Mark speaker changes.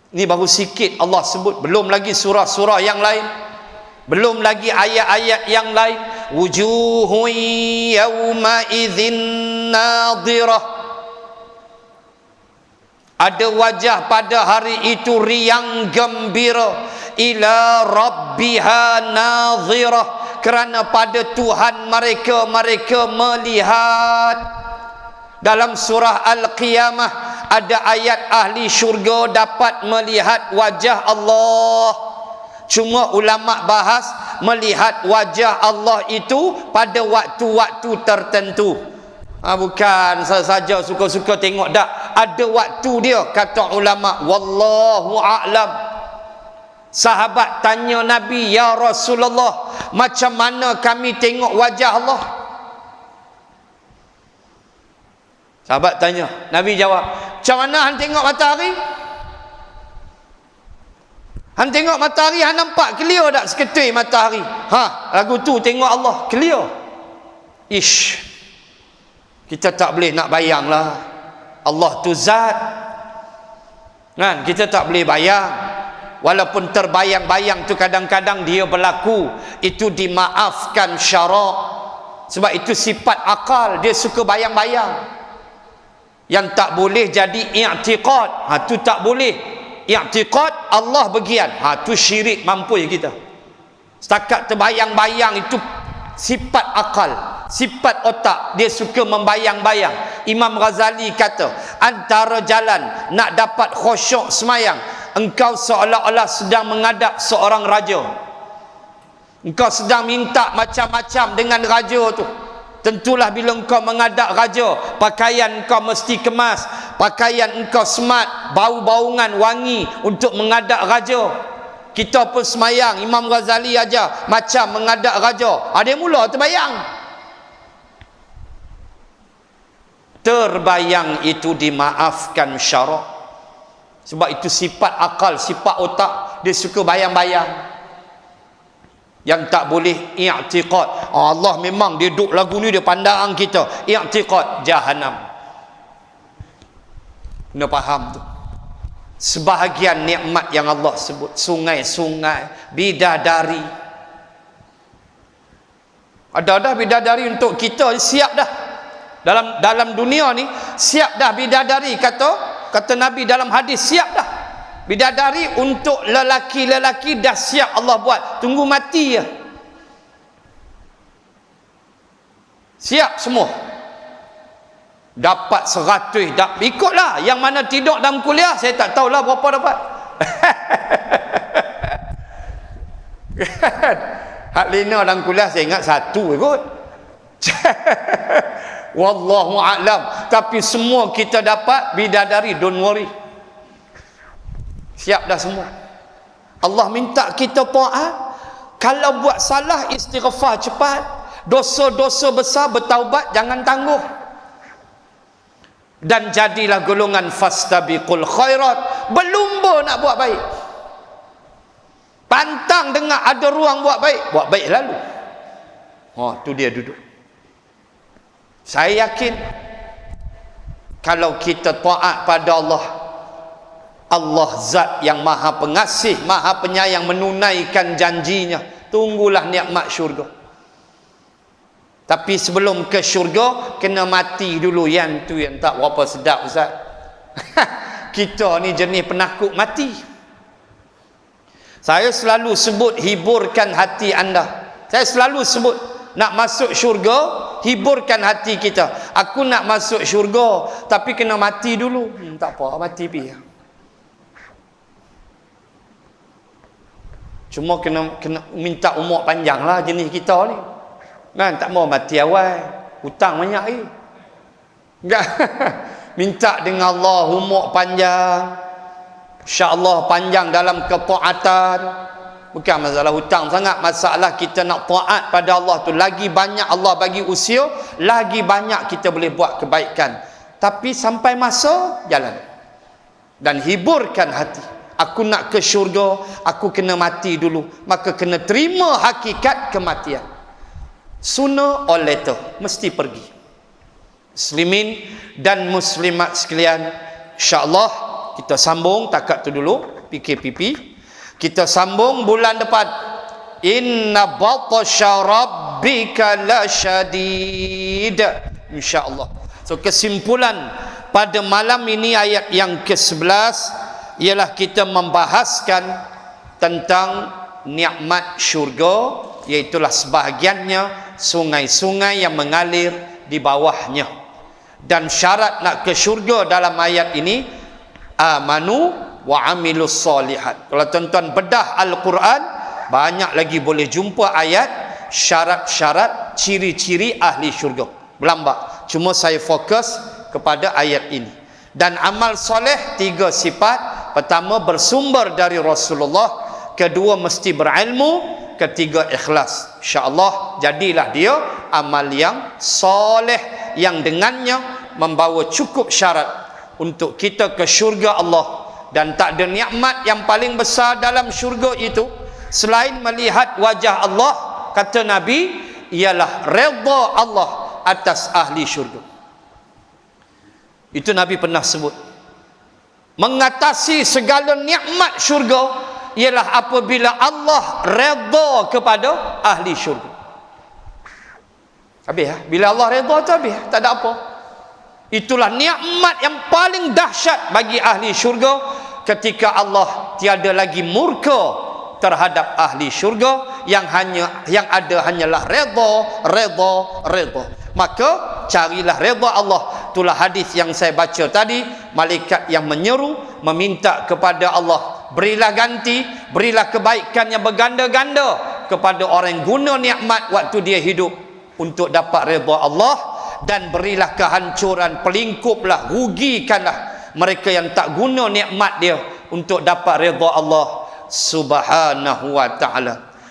Speaker 1: Ini baru sikit Allah sebut, belum lagi surah-surah yang lain, belum lagi ayat-ayat yang lain. Wujuhun yawma idzin nadhirah, ada wajah pada hari itu riang gembira, ila rabbiha nadhirah, kerana pada Tuhan mereka melihat. Dalam surah Al-Qiyamah ada ayat ahli syurga dapat melihat wajah Allah. Cuma ulama bahas melihat wajah Allah itu pada waktu-waktu tertentu. Bukan saja suka-suka tengok, tak. Ada waktu dia, kata ulama. Wallahu a'lam. Sahabat tanya Nabi, ya Rasulullah, macam mana kami tengok wajah Allah? Sahabat tanya, Nabi jawab, macam mana hang tengok matahari? Hang tengok matahari, hang nampak clear tak seketui matahari? Lagu tu tengok Allah clear. Ish, kita tak boleh nak bayang lah. Allah tu zat, kan? Kita tak boleh bayang. Walaupun terbayang-bayang tu kadang-kadang dia berlaku, itu dimaafkan syarak. Sebab itu sifat akal, dia suka bayang-bayang. Yang tak boleh jadi i'tiqad, tu tak boleh. I'tiqad Allah bagian, tu syirik mampus kita. Setakat terbayang-bayang itu sifat akal, sifat otak, dia suka membayang-bayang. Imam Ghazali kata, antara jalan nak dapat khusyuk semayang, engkau seolah-olah sedang menghadap seorang raja. Engkau sedang minta macam-macam dengan raja tu. Tentulah bila engkau menghadap raja, pakaian engkau mesti kemas, pakaian engkau smart, bau-baungan wangi untuk menghadap raja. Kita pun semayang, Imam Ghazali aja macam menghadap raja. Dia mula terbayang. Terbayang itu dimaafkan syarak. Sebab itu sifat akal, sifat otak, dia suka bayang-bayang. Yang tak boleh i'tiqad. Allah memang dia duk lagu ni, dia pandang kita. I'tiqad Jahannam. Kena faham tu. Sebahagian nikmat yang Allah sebut, sungai-sungai, bidadari. Ada bidadari untuk kita, siap dah. Dalam dunia ni siap dah bidadari, kata Nabi dalam hadis, siap dah. Bidadari untuk lelaki-lelaki dah siap Allah buat, tunggu mati je. Siap semua. Dapat 100, ikutlah. Yang mana tidur dalam kuliah, saya tak tahulah berapa dapat. Hak lina dalam kuliah saya ingat 1 ikut. Wallahu a'lam. Tapi semua kita dapat bidadari, don't worry. Siap dah semua. Allah minta kita taat. Kalau buat salah, istighfar cepat. Dosa-dosa besar bertaubat, jangan tangguh. Dan jadilah golongan fastabiqul khairat, berlumba nak buat baik. Pantang dengar ada ruang buat baik lalu. Tu dia duduk. Saya yakin kalau kita taat pada Allah, Allah zat yang maha pengasih, maha penyayang, menunaikan janjinya. Tunggulah nikmat syurga. Tapi sebelum ke syurga, kena mati dulu. Yang tu yang tak berapa sedap, Ustaz. Kita ni jenis penakut mati. Saya selalu sebut, hiburkan hati anda. Saya selalu sebut, nak masuk syurga, hiburkan hati kita. Aku nak masuk syurga, tapi kena mati dulu. Tak apa, mati pergi. Cuma kena minta umur panjang lah jenis kita ni. Kan, tak mau mati awal, hutang banyak lagi. Enggak. Minta dengan Allah umur panjang, insya-Allah panjang dalam ketaatan. Bukan masalah hutang sangat, masalah kita nak taat pada Allah tu. Lagi banyak Allah bagi usia, lagi banyak kita boleh buat kebaikan. Tapi sampai masa, jalan. Dan hiburkan hati. Aku nak ke syurga, aku kena mati dulu. Maka kena terima hakikat kematian. Sooner or later, mesti pergi. Muslimin dan muslimat sekalian, insya-Allah kita sambung takat tu dulu. PKPP. Kita sambung bulan depan. Inna batasya rabbika lasyadid, insya-Allah. So kesimpulan pada malam ini ayat yang ke-11 ialah kita membahaskan tentang nikmat syurga, iaitulah sebahagiannya sungai-sungai yang mengalir di bawahnya. Dan syarat nak ke syurga dalam ayat ini amanu wa amilus solihat. Kalau tuan-tuan bedah Al-Quran, banyak lagi boleh jumpa ayat syarat-syarat ciri-ciri ahli syurga. Berlambak. Cuma saya fokus kepada ayat ini. Dan amal soleh 3 sifat. Pertama, bersumber dari Rasulullah. Kedua, mesti berilmu. Ketiga, ikhlas. InsyaAllah jadilah dia amal yang soleh, yang dengannya membawa cukup syarat untuk kita ke syurga Allah. Dan tak ada nikmat yang paling besar dalam syurga itu selain melihat wajah Allah, kata Nabi, ialah redha Allah atas ahli syurga. Itu Nabi pernah sebut. Mengatasi segala nikmat syurga ialah apabila Allah redha kepada ahli syurga. Habis ya? Bila Allah redha tu habis, tak ada apa. Itulah nikmat yang paling dahsyat bagi ahli syurga, ketika Allah tiada lagi murka terhadap ahli syurga, yang ada hanyalah redha. Maka carilah redha Allah. Itulah hadis yang saya baca tadi, malaikat yang menyeru meminta kepada Allah, berilah ganti, berilah kebaikan yang berganda-ganda kepada orang yang guna nikmat waktu dia hidup untuk dapat redha Allah, dan berilah kehancuran, pelingkuplah, rugikanlah mereka yang tak guna nikmat dia untuk dapat redha Allah Subhanahu wa ta'ala.